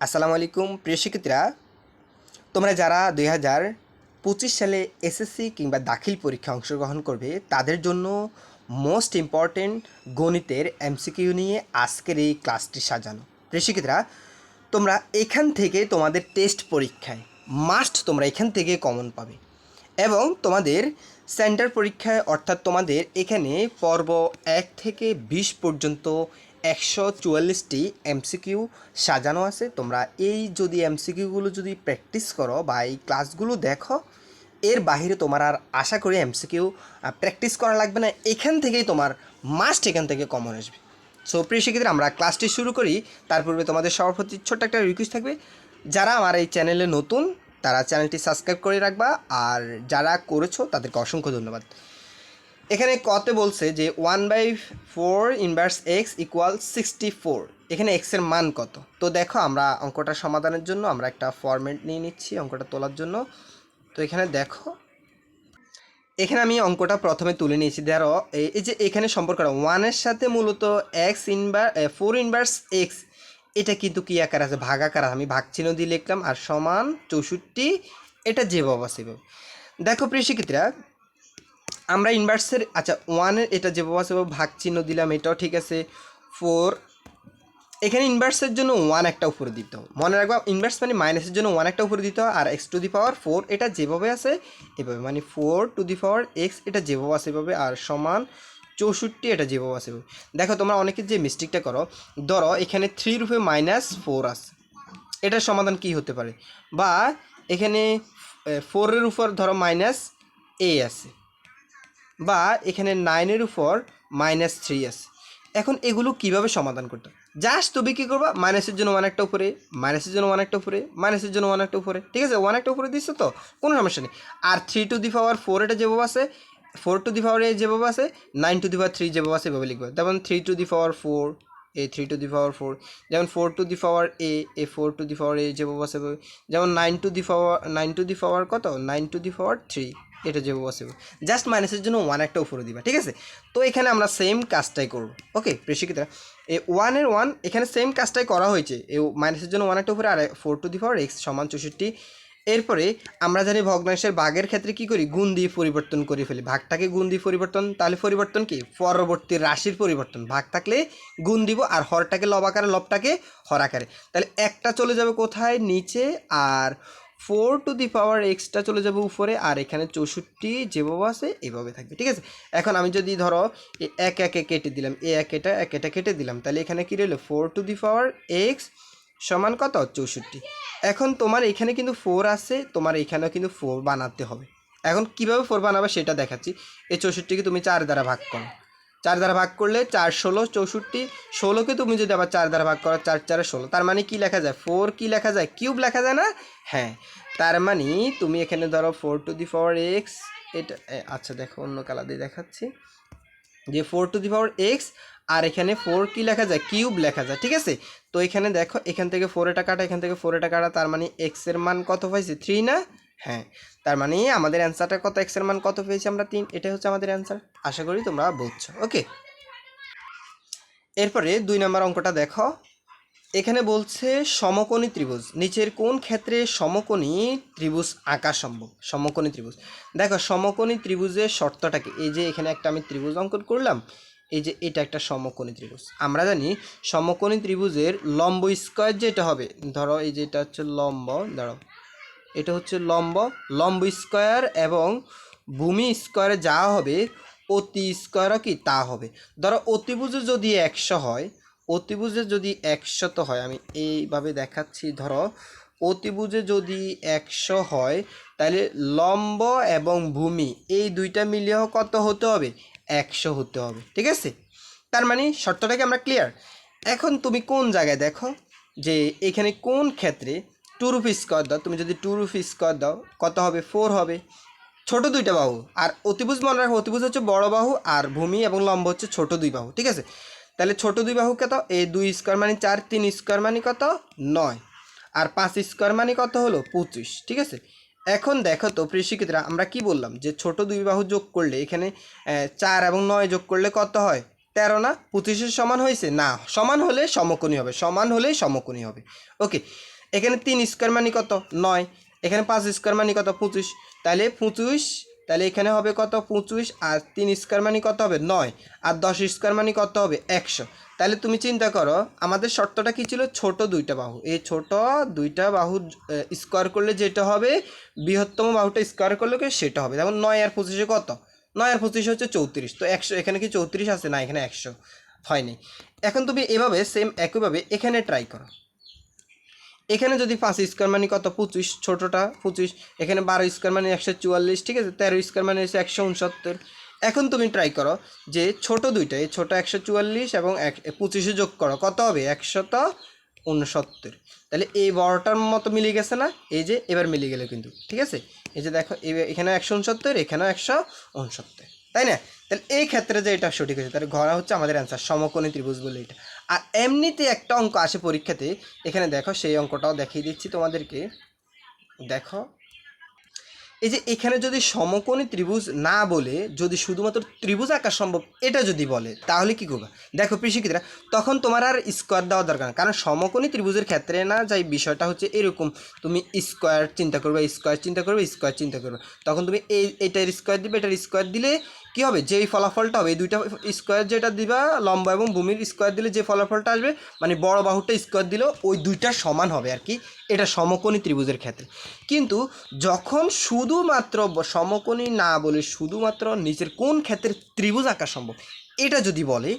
আসসালামু আলাইকুম প্রিয় শিক্ষার্থীরা, তোমরা যারা 2025 সালে এসএসসি কিংবা দাখিল পরীক্ষায় অংশগ্রহণ করবে তাদের জন্য মোস্ট ইম্পর্টেন্ট গণিতের এমসিকিউ নিয়ে আজকের এই ক্লাসটি সাজানো। প্রিয় শিক্ষার্থীরা, তোমরা এখান থেকে তোমাদের টেস্ট পরীক্ষায় মাস্ট তোমরা এখান থেকে কমন পাবে এবং তোমাদের সেন্টার পরীক্ষায় অর্থাৎ তোমাদের এখানে পর্ব 1 থেকে 20 পর্যন্ত 144টি এমসিকিউ সাজানো আছে। তোমরা এই যদি এমসিকিউগুলো যদি প্র্যাকটিস করো বা এই ক্লাসগুলো দেখো, এর বাইরে তোমার আর আশা করি এমসিকিউ প্র্যাকটিস করা লাগবে না, এখান থেকেই তোমার মাস্ট এখান থেকে কমন আসবে। সো প্রিয় শিক্ষার্থীরা, আমরা ক্লাসটি শুরু করি। তার পূর্বে তোমাদের সবার প্রতি ছোট্ট একটা রিকোয়েস্ট থাকবে, যারা আমার এই চ্যানেলে নতুন তারা চ্যানেলটি সাবস্ক্রাইব করে রাখবা, আর যারা করেছো তাদেরকে অসংখ্য ধন্যবাদ। এখানে কত বলছে যে 1/4 ইনভার্স এক্স ইকুয়াল 64, এখানে এক্সের মান কত। তো দেখো, আমরা অঙ্কটা সমাধানের জন্য আমরা একটা ফরম্যাট নিয়ে নিচ্ছি অঙ্কটা তোলার জন্য। তো এখানে দেখো, এখানে আমি অঙ্কটা প্রথমে তুলে নিয়েছি। ধরো এই যে এখানে সম্পর্কটা 1-এর সাথে মূলত এক্স 4 ইনভার্স এক্স, এটা কিন্তু কী আকার আছে, ভাগ আকার। আমি ভাগ চিহ্ন দিয়ে লিখলাম আর সমান 64, এটা যেভাবে সেভাবে। দেখো প্রিয় শিক্ষার্থীরা, আমরা ইনভার্সের ওয়ানের এটা যেভাবে আছে ভাগ চিহ্ন দিলাম, এটাও ঠিক আছে। 4, এখানে ইনভার্সের জন্য 1 একটা উপরে দিতে হবে, মনে রাখবা। ইনভার্স মানে মাইনাসের জন্য 1 একটা উপরে দিতে হবে, আর এক্স টু দি পাওয়ার 4 এটা যেভাবে আছে এভাবে, মানে 4 টু দি পাওয়ার এক্স এটা যেভাবে আছে এভাবে, আর সমান 64 এটা যেভাবে আছে এভাবে। দেখো, তোমরা অনেকে যে মিস্টেকটা করো, ধরো এখানে 3 রূপে -4 আছে, এটার সমাধান কি হতে পারে, বা এখানে 4-এর উপর ধরো -a আছে, বা এখানে 9-এর উপর -3 আছে। এখন এগুলো কিভাবে সমাধান করতে, জাস্ট তুমি কী করবা, মাইনাসের জন্য 1 একটা উপরে, মাইনাসের জন্য 1 একটা উপরে, মাইনাসের জন্য 1 একটা উপরে, ঠিক আছে। 1 একটা উপরে দিচ্ছে তো কোনো সমস্যা নেই। আর 3 টু দি পাওয়ার 4 এটা যেভাবে আছে, 4 টু দি পাওয়ার এ যেভাবে আছে, 9 টু দি পাওয়ার 3 যেভাবে আছে এভাবে লিখবে। যেমন 3 to the power 4 A, 3 to the পাওয়ার 4, যেমন 4 to the power A, 4 to the পাওয়ার এ যেভাবে আছে এভাবে। যেমন 9 টু দি পাওয়ার কত, 9 টু দি পাওয়ার 3 এটা যেভাবে আছে, জাস্ট মাইনাসের জন্য 1 একটা উপরে দিবা, ঠিক আছে। তো এখানে আমরা সেম কাজটাই করব। ওকে প্রিয় শিক্ষার্থীরা, এই 1 এখানে সেম কাজটাই করা হয়েছে, এই মাইনাসের জন্য 1 একটা উপরে, আর 4 টু দি পাওয়ার এক্স সমান 64। এরপরে আমরা জানি ভগ্নাংশের ভাগের ক্ষেত্রে কি করি, গুণ দিয়ে পরিবর্তন করে ফেলি, ভাগটাকে গুণ দিয়ে পরিবর্তন। তাহলে পরিবর্তন কি, পরবর্তী রাশির পরিবর্তন। ভাগ থাকলে গুণ দিব, আর হরটাকে লব আকারে, লবটাকে হর আকারে। তাহলে একটা চলে যাবে কোথায়, নিচে, আর 4 টু দি পাওয়ার এক্সটা চলে যাবে উপরে, আর এখানে 64 যেভাবে আছে এভাবে থাকবে, ঠিক আছে। এখন আমি যদি ধরো এক একে কেটে দিলাম, এক এটা কেটে দিলাম, তাহলে এখানে কি রইলো, 4 টু দি পাওয়ার এক্স সমান কত, 64। এখন তোমার এখানে কিন্তু 4 আছে, তোমার এখানেও কিন্তু 4 বানাতে হবে। এখন কিভাবে 4 বানাবে সেটা দেখাচ্ছি। এই 64কে তুমি 4 দ্বারা ভাগ করো, 4 দ্বারা ভাগ করলে 4 16 64, 16কে তুমি যদি আবার 4 দ্বারা ভাগ করো, 4 4 16, তার মানে কি লেখা যায়, 4 কি লেখা যায়, কিউব লেখা যায় না। হ্যাঁ, তার মানে তুমি এখানে ধরো 4 টু দি পাওয়ার এক্স, এটা দেখো অন্য কালার দিয়ে দেখাচ্ছি, যে 4 টু দি পাওয়ার এক্স, আর এখানে 4 কি লেখা যায়, কিউব লেখা যায়, ঠিক আছে। তো এখানে দেখো, এখান থেকে 4 এটা কাটা, এখান থেকে 4 এটা কাটা, তার মানে এক্স এর মান কত পাইছি, 3 না। হ্যাঁ, তার মানে আমাদের অ্যান্সারটা কত, এক্স এর মান কত পেয়েছি আমরা, 3। এটা হচ্ছে আমাদের অ্যান্সার। আশা করি তোমরা বুঝছো। ওকে, এরপরে 2 নম্বর অঙ্কটা দেখো। এখানে বলছে সমকোণী ত্রিভুজ, নিচের কোন ক্ষেত্রে সমকোণী ত্রিভুজ আঁকা সম্ভব। সমকোণী ত্রিভুজ, দেখো সমকোণী ত্রিভুজের শর্তটা কি, এই যে এখানে একটা আমি ত্রিভুজ অঙ্কন করলাম, এই যে এটা একটা সমকোণী ত্রিভুজ। আমরা জানি সমকোণী ত্রিভুজের লম্ব স্কয়ার যেটা হবে, ধরো এই যে এটা হচ্ছে লম্ব, ধরো এটা হচ্ছে লম্ব, লম্ব স্কয়ার এবং ভূমি স্কয়ারে যা হবে অতি স্কয়ারও কি তা হবে। ধরো অতিভুজে যদি 100 হয়, অতিভুজে যদি 100 হয়, আমি এইভাবে দেখাচ্ছি, ধরো অতিভুজে যদি 100 হয়, তাহলে লম্ব এবং ভূমি এই দুইটা মিলিয়েও কত হতে হবে, 100 হতে হবে, ঠিক আছে। তার মানে শর্তটাকে আমরা ক্লিয়ার। এখন তুমি কোন জায়গায় দেখো যে এখানে কোন ক্ষেত্রে 2 রুট স্কয়ার দাও, তুমি যদি 2 রুট স্কয়ার দাও কত হবে, 4 হবে। ছোট দুইটা বাহু, আর অতিভুজ মনে রাখো, অতিভুজ হচ্ছে বড় বাহু, আর ভূমি এবং লম্ব হচ্ছে ছোট দুই বাহু, ঠিক আছে। তাহলে ছোট দুই বাহু কত, এই 2 স্কয়ার মানে 4, 3 স্কয়ার মানে কত 9, আর 5 স্কয়ার মানে কত হলো 25, ঠিক আছে। এখন দেখো তো প্রিয় শিক্ষার্থীরা, আমরা কি বললাম যে ছোট দুই বাহু যোগ করলে এখানে 4 এবং 9 যোগ করলে কত হয় 13 না 25-এর সমান হয়েছে না, সমান হলে সমকোণী হবে, সমান হলেই সমকোণী হবে। ওকে, এখানে 3 স্কোয়ার মানে কত 9, এখানে 5 স্কোয়ার মানে কত 25, তাহলে 25, তাহলে এখানে হবে কত 25 আর 3 স্কোয়ার মানে কত হবে 9 আর 10 স্কোয়ার মানে কত হবে 100। তাহলে তুমি চিন্তা করো আমাদের শর্তটা কি ছিল, ছোট দুইটা বাহু, এই ছোট দুইটা বাহু স্কোয়ার করলে যেটা হবে বৃহত্তম বাহুটা স্কোয়ার করলে সেটা হবে। যেমন 9 আর 25-এ কত, 9 আর 25 হচ্ছে 34, তো 100, এখানে কি 34 আছে না, এখানে 100 হয়নি। এখন তুমি এভাবে সেম একইভাবে এখানে ট্রাই করো। এখানে যদি 5 স্কোয়ার মানে কত 25, ছোটোটা 25, এখানে 12 স্কোয়ার মানে 144, ঠিক আছে, 13 স্কোয়ার মানে হচ্ছে 169। এখন তুমি ট্রাই করো যে ছোট দুইটা, এই ছোটো 144 এবং 25-এ যোগ করো, কত হবে 169। তাহলে এই বড়টার মতো মিলিয়ে গেছে না, এই যে এবার মিলিয়ে গেলে কিন্তু, ঠিক আছে, এই যে দেখো এখানে 169, এখানেও 169, তাই না? তাহলে এই ক্ষেত্রে যে এটা সঠিক হয়েছে, তাহলে ঘরা হচ্ছে আমাদের অ্যান্সার, সমকোণী ত্রিভুজ বলে এটা। আর এমনিতে একটা অঙ্ক আসে পরীক্ষাতে, এখানে দেখো সেই অঙ্কটাও দেখিয়ে দিচ্ছি তোমাদেরকে। দেখো এই যে এখানে যদি সমকোণী ত্রিভুজ না বলে যদি শুধুমাত্র ত্রিভুজ আঁকা সম্ভব এটা যদি বলে, তাহলে কি করবা? দেখো প্রিয়, তখন তোমার আর স্কোয়ার দেওয়া দরকার না, কারণ সমকোণী ত্রিভুজের ক্ষেত্রে না যাই বিষয়টা হচ্ছে এরকম, তুমি স্কোয়ার চিন্তা করবে, স্কোয়ার চিন্তা করবে, স্কোয়ার চিন্তা করবে, তখন তুমি এটার স্কোয়ার দিবে, এটার স্কোয়ার দিলে কী হবে, যেই ফলাফলটা হবে এই দুইটা স্কোয়ার যেটা দিবা লম্বা এবং ভূমির স্কোয়ার দিলে যে ফলাফলটা আসবে, মানে বড় বাহুটা স্কোয়ার দিলেও ওই দুইটা সমান হবে আর কি, এটা সমকোণী ত্রিভুজের ক্ষেত্রে। কিন্তু যখন শুধুমাত্র সমকোণী না বলে শুধুমাত্র নিচের কোন ক্ষেত্রে ত্রিভুজ আঁকা সম্ভব এটা যদি বলে,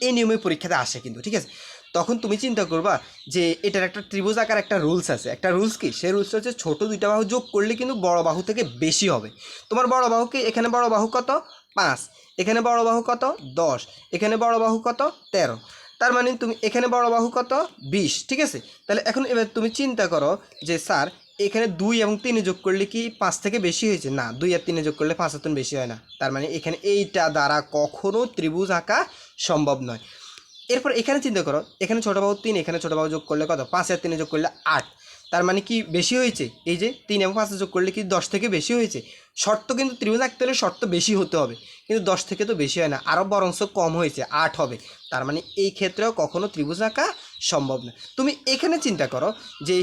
এই নিয়মে পরীক্ষাতে আসে কিন্তু, ঠিক আছে, তখন তুমি চিন্তা করবা যে এটার একটা ত্রিভুজ আঁকার একটা রুলস আছে, একটা রুলস কি, সেই রুলসটা হচ্ছে ছোটো দুইটা বাহু যোগ করলে কিন্তু বড় বাহু থেকে বেশি হবে। তোমার বড় বাহুকে, এখানে বড় বাহু কত 5, এখানে বড় বাহু কত 10, এখানে বড় বাহু কত 13, তার মানে তুমি এখানে বড় বাহু কত 20, ঠিক আছে। তাহলে এখন এবার তুমি চিন্তা করো যে স্যার এখানে 2 এবং 3 যোগ করলে কি 5 থেকে বেশি হয়েছে না, 2 আর 3 যোগ করলে 5 আর বেশি হয় না, তার মানে এখানে এইটা দ্বারা কখনো ত্রিভুজ আঁকা সম্ভব নয়। এরপর এখানে চিন্তা করো, এখানে ছোটো বাহু 3, এখানে ছোটো বাহু যোগ করলে কত 5 আর 3 যোগ করলে 8, তার মানে কি বেশি হয়েছে, এই যে 3 এবং 5 যোগ করলে কি 10 থেকে বেশি হয়েছে। শর্ত কিন্তু ত্রিভুজ আঁকতে হলে শর্ত বেশি হতে হবে, কিন্তু 10 থেকে তো বেশি হয় না, আরও বরংশ কম হয়েছে 8 হবে, তার মানে এই ক্ষেত্রেও কখনো ত্রিভুজ আঁকা সম্ভব না। তুমি এখানে চিন্তা করো যে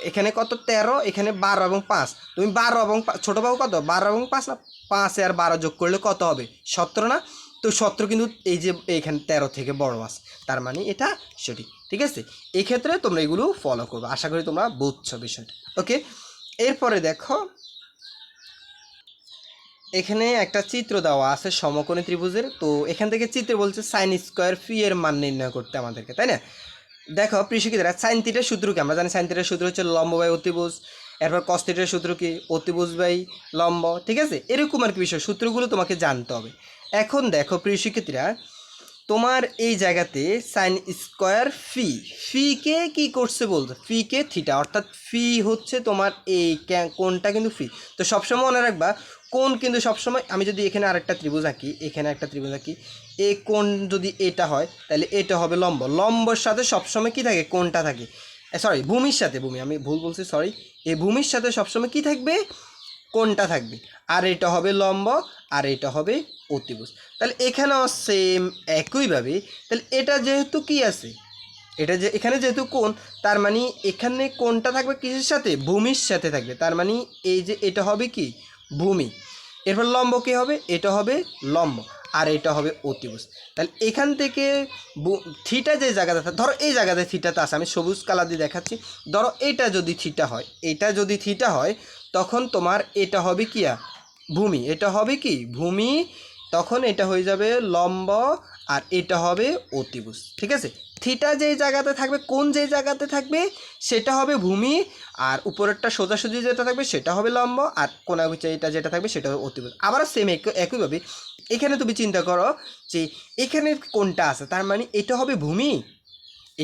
এখানে কত 13, এখানে 12 এবং 5, তুমি 12 এবং ছোটো বাহু কত 12 এবং 5 না, 5 আর 12 যোগ করলে কত হবে 17 না, তো 17 কিন্তু এই যে এইখানে 13 থেকে বড় আছে, তার মানে এটা সঠিক, ঠিক আছে। এই ক্ষেত্রে তোমরা এগুলো ফলো করবে, আশা করি তোমরা বুঝছো বিষয়টা। ওকে, এরপরে দেখো এখানে একটা চিত্র দেওয়া আছে সমকোণী ত্রিভুজের, তো এখান থেকে চিত্রে বলছে সাইন স্কোয়ার ফি এর মান নির্ণয় করতে আমাদেরকে, তাই না? দেখো প্রিয়, সাইন থিটার সূত্র কি, আমরা জানি সাইন থিটার সূত্র হচ্ছে লম্ব বাই অতিভুজ, এরপর কস থিটার সূত্র কি অতিভুজ বাই লম্ব, ঠিক আছে, এরকম আর কি বিষয়, সূত্রগুলো তোমাকে জানতে হবে। এখন দেখো প্রিয়, তোমার এই জায়গাতে সাইন স্কোয়ার ফিকে কি করছে বলতো, ফিকে থিটা, অর্থাৎ ফি হচ্ছে তোমার এই কোণটা কিন্তু ফি, তো সবসময় মনে রাখবা কোণ কিন্তু সবসময়, আমি যদি এখানে আরেকটা ত্রিভুজ আঁকি, এখানে একটা ত্রিভুজ আঁকি, এই কোণ যদি এটা হয় তাহলে এটা হবে লম্ব, লম্বর সাথে সবসময় কি থাকে কোণটা থাকে, সরি ভূমির সাথে, আমি ভুল বলছি সরি, এই ভূমির সাথে সবসময় কি থাকবে কোণটা থাকবে, আর এটা হবে লম্ব আর এটা হবে অতিভুজ। তাহলে এখানেও সেম একইভাবে, তাহলে এটা যেহেতু কি আছে, এটা যে এখানে যেহেতু কোণ, তার মানে এখানে কোণটা থাকবে কিসের সাথে, ভূমির সাথে থাকবে, তার মানে এই যে এটা হবে কি ভূমি, এরপর লম্ব কী হবে, এটা হবে লম্ব আর এটা হবে অতিভুজ। তাহলে এখান থেকে থিটা যে জায়গাতে, ধরো এই জায়গাতে থিটাতে আসে, আমি সবুজ কালার দিয়ে দেখাচ্ছি, ধরো এটা যদি থিটা হয়, এটা যদি থিটা হয় তখন তোমার এটা হবে কি ভূমি, এটা হবে কি ভূমি, তখন এটা হয়ে যাবে লম্ব আর এটা হবে অতিভুজ, ঠিক আছে। থিটা যেই জায়গাতে থাকবে, কোন যেই জায়গাতে থাকবে সেটা হবে ভূমি, আর উপরেরটা সোজাসুজি যেটা থাকবে সেটা হবে লম্ব, আর কোনাগুচা এটা যেটা থাকবে সেটা হবে অতিভুজ। আবার সেম একইভাবে এখানে তুমি চিন্তা করো যে এখানে কোনটা আছে, তার মানে এটা হবে ভূমি,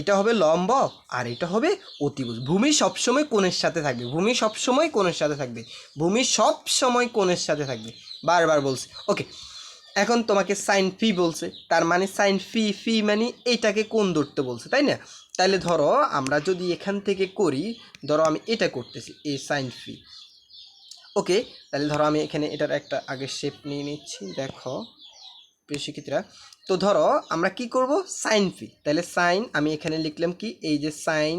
এটা হবে লম্ব আর এটা হবে অতিভুজ। ভূমি সবসময় কোণের সাথে থাকবে, ভূমি সবসময় কোণের সাথে থাকবে, ভূমি সবসময় কোণের সাথে থাকবে, বারবার বলছি। ওকে, এখন তোমাকে সাইন ফি বলছে, তার মানে সাইন ফি মানে এইটাকে কোণ ধরতে বলছে, তাই না? তাহলে ধরো আমরা যদি এখান থেকে করি, ধরো আমি এটা করতেছি এই সাইন ফি, ওকে, তাহলে ধরো আমি এখানে এটার একটা আগে শেপ নিয়ে নিচ্ছি, দেখো প্রিয় শিক্ষার্থীরা। তো ধরো আমরা কি করব, সাইন ফি, তাহলে সাইন আমি এখানে লিখলাম কি, এই যে সাইন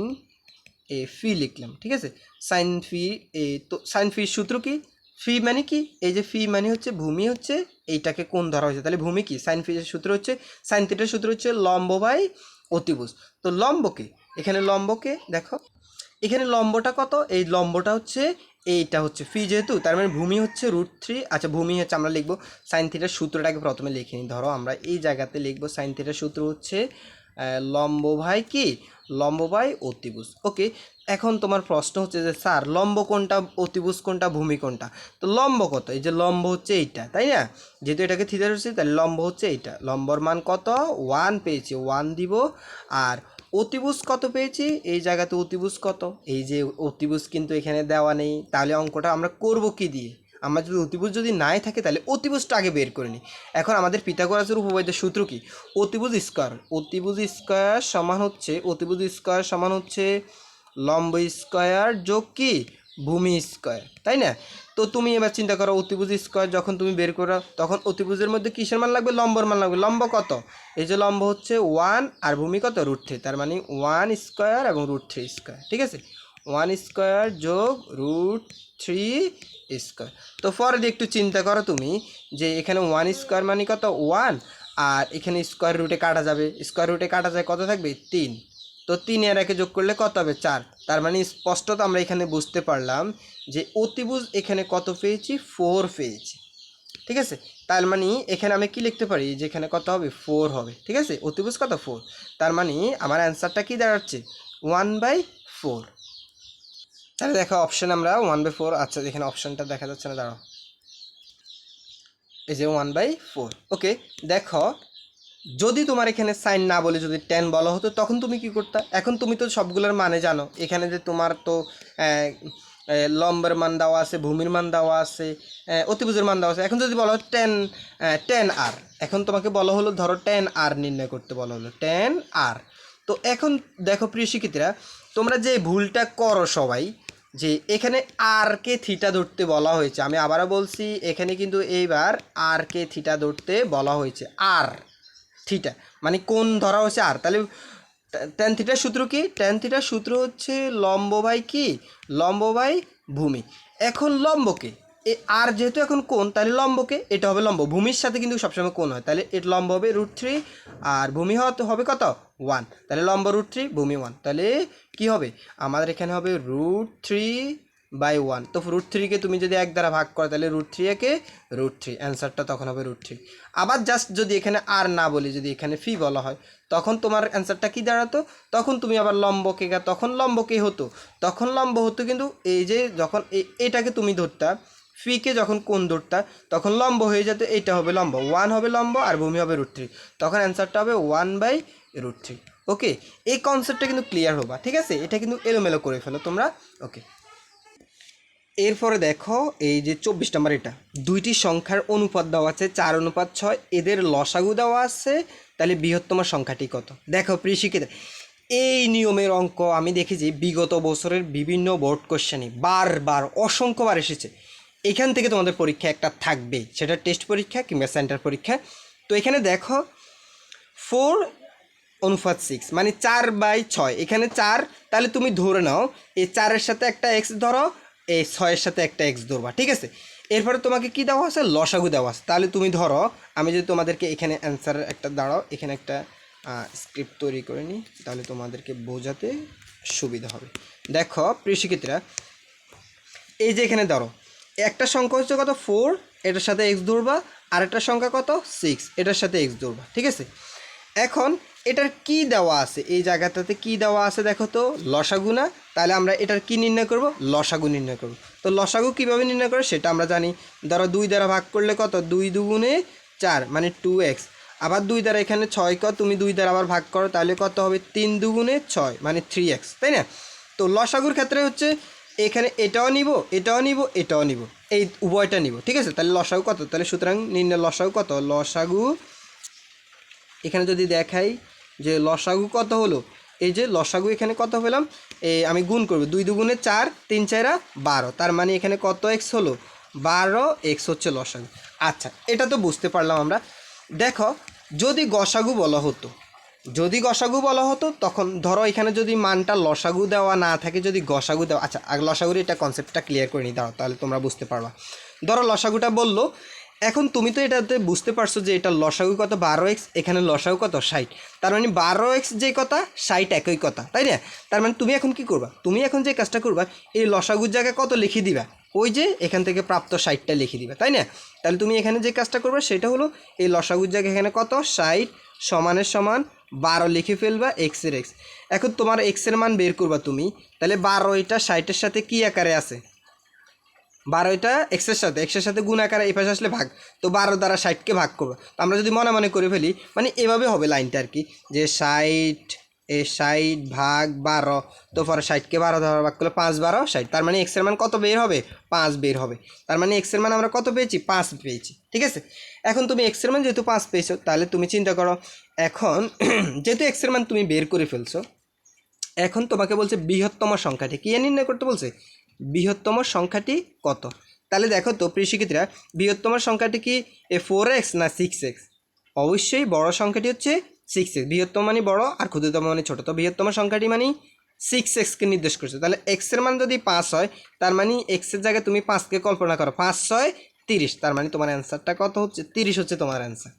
এ ফি লিখলাম, ঠিক আছে। সাইন ফি এ, তো সাইন ফির সূত্র কি, ফি মানে কি, এই যে ফি মানে হচ্ছে ভূমি, হচ্ছে এইটাকে কোণ ধরা হয়েছে, তাহলে ভূমি কি, সাইন ফির সূত্র হচ্ছে, সাইন থিটার সূত্র হচ্ছে লম্ব বাই অতিভুজ। তো লম্বকে, এখানে লম্বকে দেখো, এখানে লম্বটা কত, এই লম্বটা হচ্ছে এইটা হচ্ছে ফি, যেহেতু তার মানে ভূমি হচ্ছে √3। আচ্ছা ভূমি হচ্ছে, আমরা লিখবো সাইন থিটার সূত্রটাকে প্রথমে লিখে নিই। ধরো আমরা এই জায়গাতে লিখবো সাইন থিটার সূত্র হচ্ছে লম্ব ভাই কি, লম্ব বাই অতিভুজ। ওকে, এখন তোমার প্রশ্ন হচ্ছে যে স্যার লম্ব কোনটা, অতিভুজ কোনটা, ভূমি কোনটা? তো লম্ব কত, এই যে লম্ব হচ্ছে এইটা, তাই না, যেহেতু এটাকে থিটা হচ্ছে তাহলে লম্ব হচ্ছে এইটা, লম্বর মান কত 1 পেয়েছি, 1 দিব। আর অতিভুজ কত পেয়েছি, এই জায়গাতে অতিভুজ কত, এই যে অতিভুজ কিন্তু এখানে দেওয়া নেই, তাহলে অঙ্কটা আমরা করব কি দিয়ে, আমরা যদি অতিভুজ যদি নাই থাকে তাহলে অতিভুজটা আগে বের করে নিই। এখন আমাদের পিথাগোরাসের উপপাদ্যের সূত্র কি, অতিভুজ স্কয়ার, অতিভুজ স্কয়ার সমান হচ্ছে, অতিভুজ স্কয়ার সমান হচ্ছে লম্ব স্কয়ার যোগ কি ভূমি স্কয়ার, তাই না। তো তুমি এবার চিন্তা করো, অতিভুজ স্কয়ার যখন তুমি বের করো তখন অতিভুজের মধ্যে কিসের মান লাগবে, লম্বর মান লাগবে। লম্ব কত, এই যে লম্ব হচ্ছে 1 আর ভূমি কত √3, তার মানে 1 স্কয়ার এবং √3 স্কয়ার, ঠিক আছে। 1 স্কয়ার যোগ √3 স্কয়ার। তো পরে দিয়ে একটু চিন্তা করো তুমি, যে এখানে 1 স্কয়ার মানে কত 1, আর এখানে স্কয়ার রুটে কাটা যাবে, স্কয়ার রুটে কাটা যায় কত থাকবে 3, তো 3 আর 1 যোগ করলে কত হবে 4। তার মানে স্পষ্টত আমরা এখানে বুঝতে পারলাম যে অতিভুজ এখানে কত পেয়েছি, 4 পেয়েছি, ঠিক আছে। তার মানে এখানে আমি কি লিখতে পারি, যে এখানে কত হবে 4 হবে, ঠিক আছে, অতিভুজ কত 4, তার মানে আমার অ্যান্সারটা কি দাঁড়াচ্ছে 1/4। তাহলে দেখো অপশন আমরা 1/4, আচ্ছা এখানে অপশনটা দেখা যাচ্ছে না, দাঁড়াও, এই যে 1/4। ওকে, দেখো যদি তোমার এখানে সাইন না বলে যদি 10 বলা হতো তখন তুমি কি করতে, এখন তুমি তো সবগুলোর মানে জানো, এখানে যে তোমার তো লম্বের মান দেওয়া আছে, ভূমির মান দেওয়া আছে, অতিভুজের মান দেওয়া আছে। এখন যদি বলো 10 আর, এখন তোমাকে বলা হলো ধরো 10 আর নির্ণয় করতে বলা হলো 10 আর। তো এখন দেখো প্রিয় শিক্ষার্থীরা, তোমরা যে ভুলটা করো সবাই, যে এখানে আর কে থিটা ধরতে বলা হয়েছে, আমি আবারও বলছি এখানে কিন্তু এইবার আর কে থিটা ধরতে বলা হয়েছে, আর থিটা মানে কোন ধরা হচ্ছে আর, তাহলে ট্যান থিটার সূত্র কি, ট্যান থিটার সূত্র হচ্ছে লম্ব বাই কি, লম্ব বাই ভূমি। এখন লম্বকে আর যেহেতু এখন কোণ, তাহলে লম্বকে এটা হবে লম্ব, ভূমির সাথে কিন্তু সবসময় কোণ হয়, তাহলে এর লম্ব হবে √3 আর ভূমি হবে কত 1, তাহলে লম্ব √3 ভূমি 1, তাহলে কি হবে আমাদের এখানে হবে √3/1। তো √3কে তুমি যদি 1 দ্বারা ভাগ করো তাহলে √3 একে √3, অ্যান্সারটা তখন হবে √3। আবার জাস্ট যদি এখানে আর না বলি, যদি এখানে ফি বলা হয় তখন তোমার অ্যান্সারটা কি দাঁড়াতো, তখন তুমি আবার লম্বকে, তখন লম্বকে হতো, তখন লম্ব হতো কিন্তু এই যে যখন এটাকে তুমি ধরতা, ফিকে যখন কোণ ধরতা তখন লম্ব হয়ে যেত, এইটা হবে লম্ব 1 হবে লম্ব আর ভূমি হবে √3, তখন অ্যান্সারটা হবে 1/√3। ওকে, এই কনসেপ্টটা কিন্তু ক্লিয়ার হবা, ঠিক আছে, এটা কিন্তু এলোমেলো করে ফেলো তোমরা। ওকে, এরপরে দেখো এই যে 24 নম্বর, এটা দুইটি সংখ্যার অনুপাত দেওয়া আছে 4:6, এদের লসাগু দেওয়া আছে, তাহলে বৃহত্তম সংখ্যাটি কত। দেখো প্রিয় শিক্ষিতা, এই নিয়মের অঙ্ক আমি দেখেছি বিগত বছরের বিভিন্ন বোর্ড কোশ্চেনে বারবার অসংখ্যবার এসেছে, এখান থেকে তোমাদের পরীক্ষা একটা থাকবে, সেটা টেস্ট পরীক্ষা কিংবা সেন্টার পরীক্ষা। তো এখানে দেখো 4:6 মানে 4/6, এখানে 4, তাহলে তুমি ধরে নাও এই 4-এর সাথে একটা এক্স ধরো, এই 6-এর সাথে একটা এক্স ধরবা, ঠিক আছে। এরপরে তোমাকে কি দেওয়া আছে, লসাগু দেওয়া আছে, তাহলে তুমি ধরো আমি যদি তোমাদেরকে এখানে অ্যান্সারের একটা দাঁড়াও, এখানে একটা স্ক্রিপ্ট তৈরি করে নিই, তাহলে তোমাদেরকে বোঝাতে সুবিধা হবে। দেখো প্রিয় শিক্ষার্থীরা, এই যে এখানে ধরো একটা সংখ্যা হচ্ছে কত 4, এটার সাথে এক্স ধরবা, আর একটা সংখ্যা কত 6, এটার সাথে এক্স ধরবা, ঠিক আছে। এখন এটার কি দেওয়া আছে, এই জায়গাটাতে কি দেওয়া আছে দেখো তো, লসাগু না, তাহলে আমরা এটার কি নির্ণয় করব, লসাগু নির্ণয় করব। তো লসাগু কিভাবে নির্ণয় করে সেটা আমরা জানি, ধরো 2 দ্বারা ভাগ করলে কত, 2 দুগুণে 4 মানে 2x, আবার 2 দ্বারা এখানে 6 কত, তুমি 2 দ্বারা আবার ভাগ করো তাহলে কত হবে 3 দুগুণে 6 মানে 3x, তাই না। তো লসাগুর ক্ষেত্রে হচ্ছে এখানে এটাও নিব, এটাও নিব, এটাও নিব, এই উভয়টা নিব, ঠিক আছে। তাহলে লসাগু কত, তাহলে সুতরাং নির্ণয় লসাগু কত, লসাগু এখানে যদি দেখাই যে লসাগু কত হলো, এই যে লসাগু এখানে কত পেলাম, আমি গুণ করব, 2 দুগুণে 4, 3 4 12, তার মানে এখানে কত এক্স হলো 12x হচ্ছে লসাগু। আচ্ছা, এটা তো বুঝতে পারলাম আমরা। দেখো যদি গসাগু বলা হতো তখন ধরো এখানে যদি মানটা লসাগু দেওয়া না থাকে, যদি গসাগু দেওয়া, আচ্ছা আগে লসাগুর এটা কনসেপ্টটা ক্লিয়ার করে নিই, দাঁড়াও তাহলে তোমরা বুঝতে পারবা। ধরো লসাগুটা বললো, এখন তুমি তো এটাতে বুঝতে পারছো যে এটা লসাগু কত 12x, এখানে লসাগু কত 60, তার মানে 12x যে কথা 60 একই কথা, তাই না? তার মানে তুমি এখন কি করবা, তুমি এখন যে কাজটা করবা এই লসাগুর জায়গায় কত লিখে দিবা, ওই যে এখান থেকে প্রাপ্ত 60টা লিখে দিবা, তাই না? তাহলে তুমি এখানে যে কাজটা করবে সেটা হলো এই লসাগুর জায়গায় এখানে কত 60 সমানের সমান 12 লিখে ফেলবা এক্সের এক্স। এখন তোমার এক্সের মান বের করবা তুমি, তাহলে 12 এটা 60-এর সাথে কী আকারে আছে, 12 এটা এক্সের সাথে গুণ আকারে এই পাশে আসলে ভাগ, তো 12 দ্বারা 60কে ভাগ করবো। তো আমরা যদি মনে মনে করে ফেলি, মানে এভাবে হবে লাইনটা আর কি, যে 60 ভাগ 12, তো পরে 60কে 12 দ্বারা ভাগ করলে 5 12 60, তার মানে এক্সের মান কত বের হবে, 5 বের হবে। তার মানে এক্সের মান আমরা কত পেয়েছি, 5 পেয়েছি, ঠিক আছে? এখন তুমি এক্সের মান যেহেতু 5 পেয়েছো, তাহলে তুমি চিন্তা করো, এখন যেহেতু এক্সের মান তুমি বের করে ফেলছো, এখন তোমাকে বলছে বৃহত্তম সংখ্যাটি কী নির্ণয় করতে বলছে, বৃহত্তম সংখ্যাটি কত। তাহলে দেখো তো প্রিয় শিক্ষার্থীরা, বৃহত্তম সংখ্যাটি কি 4x না 6x? অবশ্যই বড় সংখ্যাটি হচ্ছে 6x, বৃহত্তম মানে বড় আর ক্ষুদ্রতম মানে ছোট, তো বৃহত্তম সংখ্যাটি মানে 6x-কে নির্দেশ করছে। তাহলে এক্সের মান যদি 5 হয়, তার মানে এক্সের জায়গায় তুমি 5কে কল্পনা করো, 5 6 30, তার মানে তোমার অ্যান্সারটা কত হচ্ছে, 30 হচ্ছে তোমার অ্যান্সার।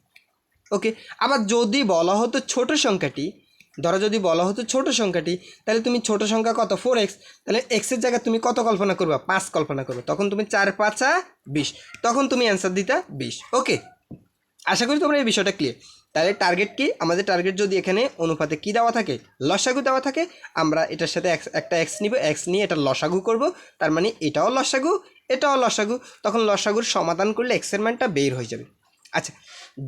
ওকে, আবার যদি বলা হতো ছোট সংখ্যাটি, ধরো যদি বলা হতো ছোট সংখ্যাটি, তাহলে তুমি ছোট সংখ্যা কত 4x, তাহলে এক্সের জায়গায় তুমি কত কল্পনা করবা, 5 কল্পনা করবে, তখন তুমি 4 5 20, তখন তুমি অ্যান্সার দিতা 20। ওকে, আশা করি তোমরা এই বিষয়টা ক্লিয়ার। তাহলে টার্গেট কি, আমাদের টার্গেট যদি এখানে অনুপাতে কি দেওয়া থাকে, লসাগু দেওয়া থাকে, আমরা এটার সাথে একটা এক্স নিব, এক্স নিয়ে এটা লসাগু করব, তার মানে এটাও লসাগু এটাও লসাগু, তখন লসাগুর সমাধান করলে এক্সের মানটা বের হয়ে যাবে। আচ্ছা,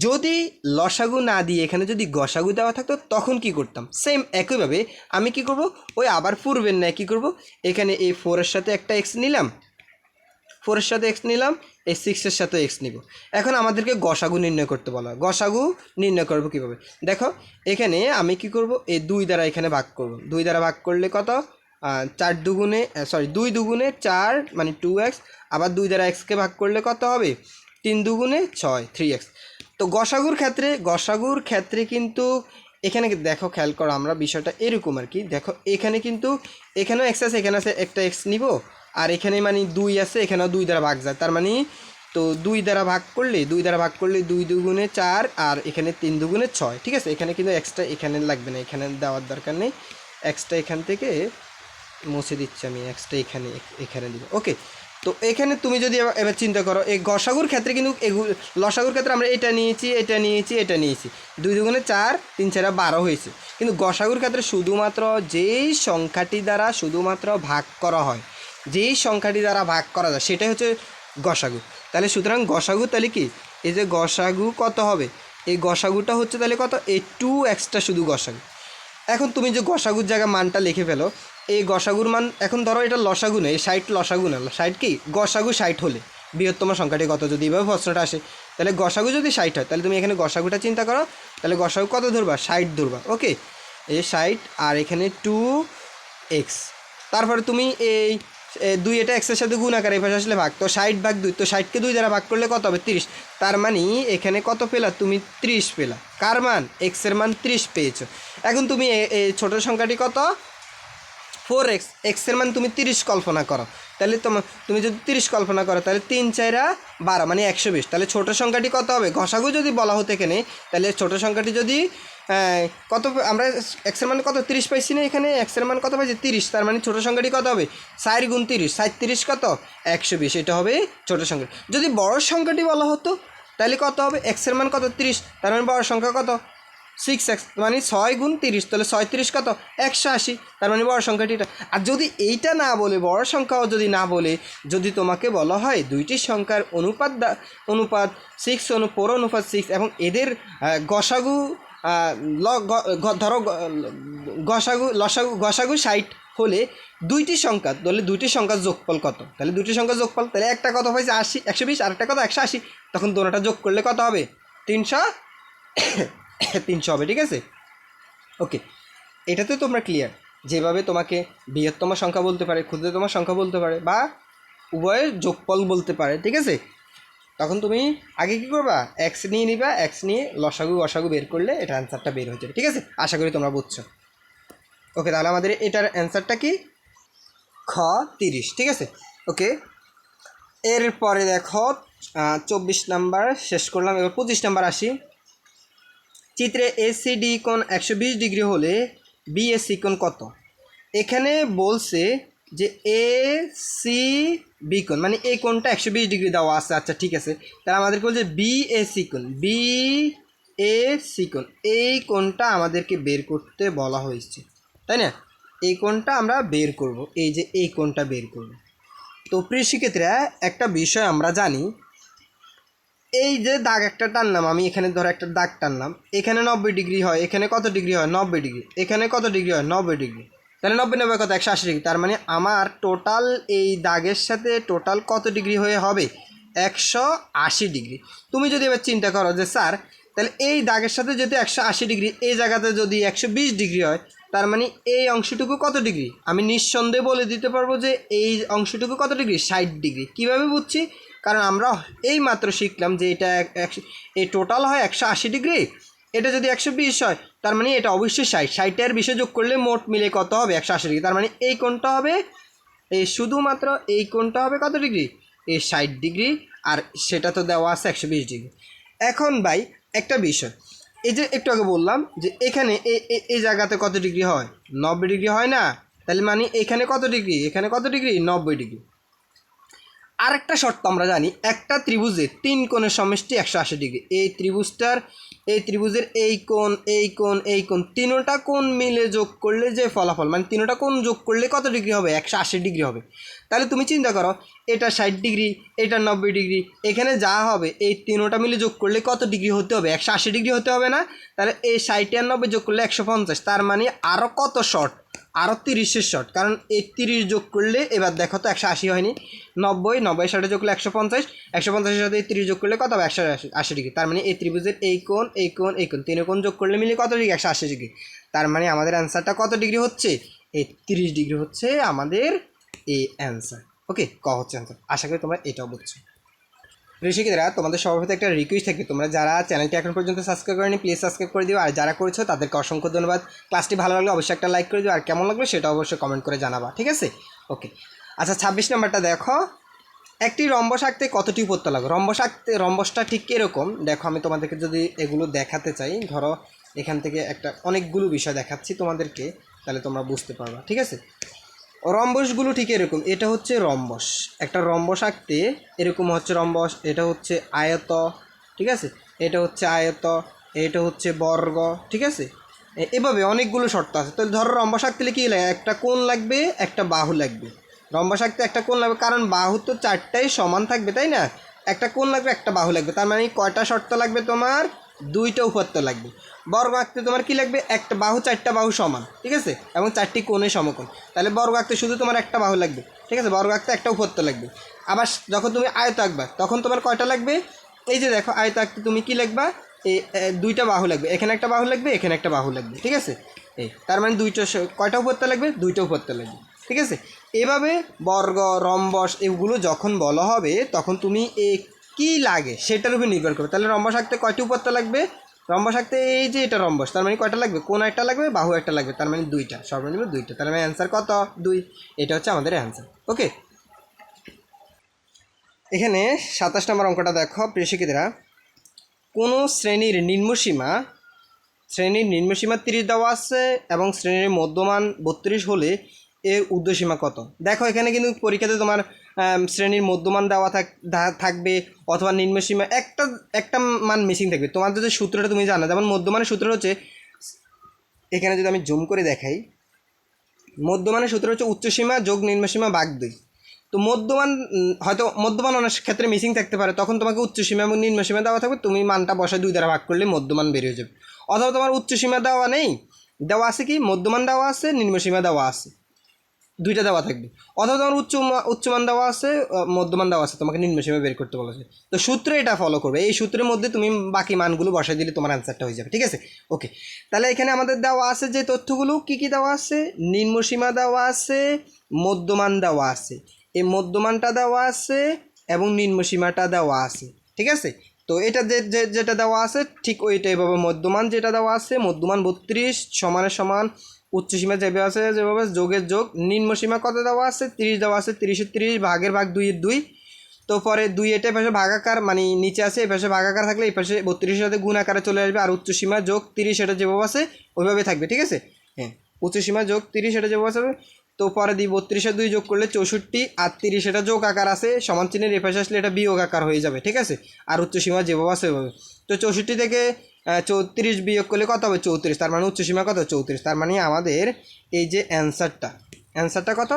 যদি লসাগু না দিয়ে এখানে যদি গসাগু দেওয়া থাকতো তখন কি করতাম, সেম একইভাবে আমি কি করব, ওই আবার পূর্বের ন্যায় কী করব, এখানে এই 4-এর সাথে একটা এক্স নিলাম, 4-এর সাথে এক্স নিলাম, এই 6-এর সাথে এক্স নিব। এখন আমাদেরকে গসাগু নির্ণয় করতে বলা হয়, গসাগু নির্ণয় করব কীভাবে, দেখো এখানে আমি কি করব, এই 2 দ্বারা এখানে ভাগ করব, 2 দ্বারা ভাগ করলে কত, 4 দুগুণে 2 দুগুণে 4 মানে 2x, আবার 2 দ্বারা এক্সকে ভাগ করলে কত হবে, 3 দুগুণে 6 3x। তো গসাগুর ক্ষেত্রে কিন্তু এখানে দেখো খেয়াল করো, আমরা বিষয়টা এরকম আর কি, দেখো এখানে কিন্তু এখানেও এক্স আছে, এখানে আছে একটা এক্স নিব, আর এখানে মানে 2 আছে, এখানেও 2 দ্বারা ভাগ যায়, তার মানে তো 2 দ্বারা ভাগ করলে 2 দুগুণে 4 আর এখানে 3 দুগুণে 6, ঠিক আছে? এখানে কিন্তু এক্সট্রা এখানে লাগবে না, এখানে দেওয়ার দরকার নেই, এক্সট্রা এখান থেকে মুছে দিচ্ছি আমি, এক্সট্রা এখানে দিব। ওকে, তো এখানে তুমি যদি এবার চিন্তা করো, এই গসাগুর ক্ষেত্রে কিন্তু লসাগুর ক্ষেত্রে আমরা এটা নিয়েছি 2 দুগুণে 4 3 4 12 হয়েছে, কিন্তু গসাগুর ক্ষেত্রে শুধুমাত্র যেই সংখ্যাটি দ্বারা শুধুমাত্র ভাগ করা হয়, যেই সংখ্যাটি দ্বারা ভাগ করা যায় সেটাই হচ্ছে গসাগু। তাহলে সুতরাং গসাগু তাহলে কি, এই যে গসাগু কত হবে, এই গসাগুটা হচ্ছে তাহলে কত, এই 2xটা শুধু গসাগু। এখন তুমি যে গসাগুর জায়গায় মানটা লিখে ফেলো, এই গসাগুর মান, এখন ধরো এটা লসাগু না, এই 60 লসাগু না, 60 কি গসাগু 60 হলে বৃহত্তম সংখ্যাটি কত, যদি এভাবে প্রশ্নটা আসে, তাহলে গসাগু যদি 60 হয়, তাহলে তুমি এখানে গসাগুটা চিন্তা করো, তাহলে গসাগু কত ধরবা, 60 ধরবা। ওকে, এই 60 আর এখানে 2x, তারপরে তুমি এই 2 এটা এক্সের সাথে গুণ আকারে এই পাশে আসলে ভাগ, তো 60 ভাগ 2, তো 60কে 2 দ্বারা ভাগ করলে কত হবে 30, তার মানে এখানে কত পেলা তুমি, 30 পেলা, কার মান, এক্সের মান 30 পেয়েছো। এখন তুমি এই ছোটো সংখ্যাটি কত 4x, এক্সের মান তুমি 30 কল্পনা করো, তাহলে তুমি যদি 30 কল্পনা করো, তাহলে 3 4 12 মানে 120, তাহলে ছোটো সংখ্যাটি কত হবে, ঘষাগু যদি বলা হতো এখানে, তাহলে ছোটো সংখ্যাটি যদি কত, আমরা এক্সের মান কত 30 পাইছি না, এখানে এক্সের মান কত পাইছি 30, তার মানে ছোটো সংখ্যাটি কত হবে 4 গুণ 30, 30 কত 120, এটা হবে ছোটো সংখ্যা। যদি বড় সংখ্যাটি বলা হতো তাহলে কত হবে, এক্সের মান কত 30, তার মানে বড় সংখ্যা কত 6x, মানে 6 গুণ 30, তাহলে 36 কত 180, তার মানে বড় সংখ্যাটি এটা। আর যদি এইটা না বলে, বড় সংখ্যাও যদি না বলে, যদি তোমাকে বলা হয় দুইটি সংখ্যার অনুপাত 6:4:6 এবং এদের গসাগু ধরো গসাগু 60 হলে দুইটি সংখ্যা, তাহলে দুইটি সংখ্যার যোগফল কত, তাহলে দুইটি সংখ্যার যোগফল, তাহলে একটা কত হয়েছে 120, আরেকটা কত 180, তখন দুটোটা যোগ করলে কত হবে 300 হবে, ঠিক আছে? ওকে, এটাতে তোমরা ক্লিয়ার, যেভাবে তোমাকে বৃহত্তম সংখ্যা বলতে পারে, ক্ষুদ্রতম সংখ্যা বলতে পারে, বা উভয়ের যোগফল বলতে পারে, ঠিক আছে? তখন তুমি আগে কী করবা, এক্স নিয়ে নিবা, এক্স নিয়ে লসাগু গসাগু বের করলে এটা অ্যান্সারটা বের হয়ে যাবে। ঠিক আছে, আশা করি তোমরা বুঝছো। ওকে, তাহলে আমাদের এটার অ্যান্সারটা কি, খ 30। ঠিক আছে, ওকে। এরপরে দেখো 24 নাম্বার শেষ করলাম, এবার 25 নাম্বার আসি। চিত্রে এসিডি কোণ 120 ডিগ্রি হলে বিএসি কোণ কত? এখানে বলছে যে এ সি বি কোণ, মানে এই কোণটা 120 ডিগ্রি দেওয়া আছে। আচ্ছা ঠিক আছে, তাহলে আমাদেরকে বলছে বি এ সি কোণ, বি এ সি কোণ, এই কোণটা আমাদেরকে বের করতে বলা হয়েছে, তাই না? এই কোণটা আমরা বের করব, এই যে এই কোণটা বের করব। তো প্রিয় শিক্ষার্থীরা, একটা বিষয় আমরা জানি, এই যে দাগ একটা টানলাম আমি, এখানে ধরো একটা দাগ টানলাম, এখানে 90 ডিগ্রি হয়, এখানে কত ডিগ্রি হয়, 90 ডিগ্রি, এখানে কত ডিগ্রি হয়, 90 ডিগ্রি, তাহলে 90 90 কত, 180 ডিগ্রি। তার মানে আমার টোটাল এই দাগের সাথে টোটাল কত ডিগ্রি হয়ে হবে, 180 ডিগ্রি। তুমি যদি এবার চিন্তা করো যে স্যার, তাহলে এই দাগের সাথে যদি 180 ডিগ্রি, এই জায়গাতে যদি 120 ডিগ্রি হয়, তার মানে এই অংশটুকু কত ডিগ্রি? আমি নিঃসন্দেহে বলে দিতে পারবো যে এই অংশটুকু কত ডিগ্রি, 60 ডিগ্রি। কীভাবে বুঝছি? কারণ আমরা এই মাত্র শিখলাম যে এটা এই টোটাল হয় 180 ডিগ্রি, এটা যদি 120 হয় তার মানে এটা অবশ্যই 60, 60-এর বিষয় যোগ করলে মোট মিলে কত হবে, 180 ডিগ্রি। তার মানে এই কোণটা হবে, এই শুধুমাত্র এই কোণটা হবে কত ডিগ্রি, এই 60 ডিগ্রি, আর সেটা তো দেওয়া আছে 120 ডিগ্রি। এখন ভাই একটা বিষয়, এই যে একটু আগে বললাম যে এখানে এই জায়গাতে কত ডিগ্রি হয়, 90 ডিগ্রি হয় না? তাহলে মানে এখানে কত ডিগ্রি, এখানে কত ডিগ্রি, 90 ডিগ্রি। আরেকটা শর্ত আমরা জানি, একটা ত্রিভুজের 3 কোণের সমষ্টি 180 ডিগ্রি। এই ত্রিভুজের এই কোণ, এই কোণ, এই কোণ, তিনোটা কোণ মিলে যোগ করলে যে ফলাফল, মানে তিনোটা কোণ যোগ করলে কত ডিগ্রি হবে, 180 ডিগ্রি হবে। তাহলে তুমি চিন্তা করো, এটা 60 ডিগ্রি, এটা 90 ডিগ্রি, এখানে যা হবে এই তিনোটা মিলে যোগ করলে কত ডিগ্রি হতে হবে, 180 ডিগ্রি হতে হবে না? তাহলে এই 60 আর 90 যোগ করলে 150, তার মানে আরও কত শর্ট, আরও 30-এর শর্ট। কারণ এই 30 যোগ করলে, এবার দেখো তো 180 হয়নি, 90 60 যোগ করলে 150, 150-এর সাথে 30 যোগ করলে কত হবে, 180 ডিগ্রি। তার মানে এই ত্রিভুজের এই কোণ, এই কোণ, এই কোণ, তিন কোণ যোগ করলে মিলে কত ডিগ্রি, 180 ডিগ্রি। তার মানে আমাদের অ্যান্সারটা কত ডিগ্রি হচ্ছে, এই 30 ডিগ্রি হচ্ছে আমাদের এই অ্যান্সার। ওকে, ক হচ্ছে অ্যান্সার। আশা করি তোমরা এটাও বুঝছো। ঋষিকেরা, তোমাদের সবার প্রতি একটা রিকোয়েস্ট থাকবে, তোমরা যারা চ্যানেলটি এখন পর্যন্ত সাবস্ক্রাইব করেনি প্লিজ সাবস্ক্রাইব করে দিও, আর যারা করেছো তাদেরকে অসংখ্য ধন্যবাদ। ক্লাসটি ভালো লাগলে অবশ্যই একটা লাইক করে দিও, আর কেমন লাগলো সেটা অবশ্যই কমেন্ট করে জানাবা, ঠিক আছে? ওকে, আচ্ছা 26 নাম্বারটা দেখো, একটি রম্বস আঁকতে কতটি উপত্যা লাগে? রম্বসটা ঠিক এরকম, দেখো আমি তোমাদেরকে যদি এগুলো দেখাতে চাই, ধরো এখান থেকে একটা অনেকগুলো বিষয় দেখাচ্ছি তোমাদেরকে, তাহলে তোমরা বুঝতে পারবা, ঠিক আছে? রম্বসগুলো ঠিক এরকম, এটা হচ্ছে রম্বস, একটা রম্বস আঁকতে এরকম হচ্ছে রম্বস, এটা হচ্ছে আয়ত, ঠিক আছে, এটা হচ্ছে আয়ত, এটা হচ্ছে বর্গ, ঠিক আছে? এভাবে অনেকগুলো শর্ত আছে। তাহলে ধরো রম্বস আঁকতে কি লাগে, একটা কোণ লাগবে, একটা বাহু লাগবে। রম্বস আঁকতে একটা কোণ লাগবে, কারণ বাহু তো চারটাই সমান থাকবে, তাই না? একটা কোণ লাগবে, একটা বাহু লাগবে, তার মানে কয়টা শর্ত লাগবে তোমার, 2টা উপত্য লাগবে। বর্গ আঁকতে তোমার কি লাগবে, একটা বাহু, 4টা বাহু সমান, ঠিক আছে, এবং 4টি কোণে সমকোণ। তাহলে বর্গ আঁকতে শুধু তোমার একটা বাহু লাগবে, ঠিক আছে, বর্গ আঁকতে একটা উপত্য লাগবে। আবার যখন তুমি আয়ত আঁকবা তখন তোমার কয়টা লাগবে, এই যে দেখো আয়ত আঁকতে তুমি কি লিখবা, এই 2টা বাহু লাগবে, এখানে একটা বাহু লাগবে, এখানে একটা বাহু লাগবে, ঠিক আছে? এই তার মানে কয়টা উপত্য লাগবে, 2টা উপত্য লাগবে, ঠিক আছে? এভাবে বর্গ, রম্বস এগুলো যখন বলা হবে তখন তুমি কি লাগে সেটার উপর নির্ভর করবে। তাহলে রম্বস আঁকতে কয়টি উপত্য লাগবে, রম্বস আঁকতে এই যে এটা রম্বস, তার মানে কয়টা লাগবে, কোণ একটা লাগবে, বাহু একটা লাগবে, তার মানে 2টা, সর্বনিম্ন 2টা। তার মানে অ্যান্সার কত, 2। এটা হচ্ছে আমাদের অ্যান্সার। ওকে, এখানে 27 নম্বর অঙ্কটা দেখো প্রিয় শিক্ষার্থীরা, কোনো শ্রেণীর নিম্নসীমা 30 দেওয়া আছে এবং শ্রেণীর মধ্যমান 32 হলে এর ঊর্ধ্বসীমা কত? দেখো এখানে কিন্তু পরীক্ষাতে তোমার শ্রেণীর মধ্যমান দেওয়া থাকবে, অথবা নিম্নসীমা একটা মান মিসিং থাকবে। তোমার যদি সূত্রটা তুমি জানো, যেমন মধ্যমানের সূত্র হচ্ছে, এখানে যদি আমি জুম করে দেখাই, মধ্যমানের সূত্র হচ্ছে উচ্চসীমা যোগ নিম্নসীমা ভাগ 2। তো মধ্যমান, হয়তো মধ্যমান অনেক ক্ষেত্রে মিসিং থাকতে পারে, তখন তোমাকে উচ্চসীমা এবং নিম্নসীমা দেওয়া থাকবে, তুমি মানটা বসায় 2 দ্বারা ভাগ করলে মধ্যমান বেরিয়ে যাবে। অথবা তোমার উচ্চসীমা দেওয়া নেই, দেওয়া আছে কি, মধ্যমান দেওয়া আছে, নিম্নসীমা দেওয়া আছে, 2টা দেওয়া থাকবে। অথবা তোমার উচ্চমান দেওয়া আছে, মধ্যমান দেওয়া আছে, তোমাকে নিম্নসীমা বের করতে বলা আছে। তো সূত্রে এটা ফলো করবে, এই সূত্রের মধ্যে তুমি বাকি মানগুলো বসাই দিলে তোমার অ্যান্সারটা হয়ে যাবে, ঠিক আছে? ওকে, তাহলে এখানে আমাদের দেওয়া আছে যে তথ্যগুলো কি কি দেওয়া আছে, নিম্নসীমা দেওয়া আছে, মধ্যমান দেওয়া আছে, এই মধ্যমানটা দেওয়া আছে এবং নিম্নসীমাটা দেওয়া আছে, ঠিক আছে। তো এটা যেটা দেওয়া আছে ঠিক ওইটাই পাবে। মধ্যমান যেটা দেওয়া আছে, মধ্যমান 32 সমানের সমান, উচ্চসীমা যেভাবে আছে যেভাবে যোগের যোগ, নিম্নসীমা কত দেওয়া আছে 30 দেওয়া আছে, 30-এর 30 ভাগের ভাগ 2-এর 2। তো পরে 2 এটা পাশে ভাগাকার মানে নিচে আছে, এই পাশে ভাগাকার থাকলে এই পাশে 32-এর সাথে গুণ আকারে চলে আসবে, আর উচ্চসীমা যোগ 30 এটা যেভাবে আছে ওইভাবে থাকবে। ঠিক আছে, হ্যাঁ, উচ্চসীমা যোগ 30 এটা যেভাবে আছে। তো পরে দিই 32 আর 2 যোগ করলে 64, আর 30 এটা যোগ আকার আছে, সমান চিহ্নের এই পাশে আসলে এটা বিয়োগ আকার হয়ে যাবে। ঠিক আছে, আর উচ্চসীমা যেভাবে আছে ওইভাবে। তো 64 থেকে 34 বিয়োগ করলে কত হবে 34, তার মানে উচ্চসীমা কত 34। তার মানে আমাদের এই যে অ্যান্সারটা কত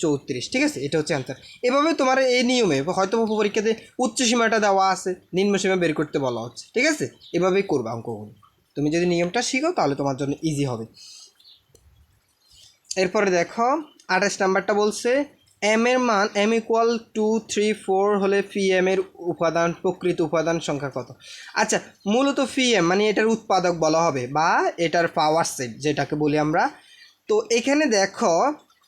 34। ঠিক আছে, এটা হচ্ছে অ্যান্সার। এভাবে তোমার এই নিয়মে হয়তো পরীক্ষাতে উচ্চসীমাটা দেওয়া আছে, নিম্নসীমা বের করতে বলা হচ্ছে। ঠিক আছে, এভাবেই করবে অঙ্কগুলো। তুমি যদি নিয়মটা শিখো তাহলে তোমার জন্য ইজি হবে। এরপরে দেখো 28 নাম্বারটা বলছে এম এর মান m ইকুয়াল 2, 3, 4 হলে ফি এম এর উপাদান প্রকৃত উপাদান সংখ্যা কত। আচ্ছা, মূলত ফি এম মানে এটার উৎপাদক বলা হবে বা এটার পাওয়ার সেট যেটাকে বলি আমরা। তো এখানে দেখো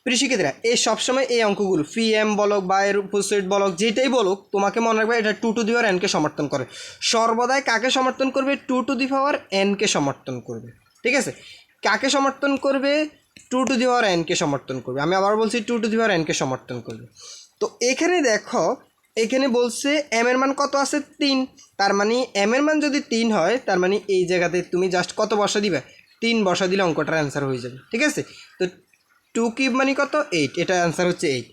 প্রিয় শিক্ষার্থীরা, এই সবসময় এই অঙ্কগুলো ফি এম বলক বা এর উপসেট বলক যেটাই বলুক, তোমাকে মনে রাখবে এটা 2 টু দি পাওয়ার এনকে সমর্থন করে। সর্বদাই কাকে সমর্থন করবে 2 টু দি পাওয়ার এনকে সমর্থন করবে। ঠিক আছে, কাকে সমর্থন করবে 2 টু দি পাওয়ার এনকে সমর্থন করবে। আমি আবার বলছি 2 টু দি পাওয়ার এনকে সমর্থন করবে। তো এখানে দেখো, এখানে বলছে এম এর মান কত আছে 3, তার মানে এম এর মান যদি 3 হয় তার মানে এই জায়গাতে তুমি জাস্ট কত বসা দিবে 3 বসা দিলে অঙ্কটার অ্যান্সার হয়ে যাবে। ঠিক আছে, তো 2 কিউব মানে কত 8, এটা অ্যান্সার হচ্ছে 8।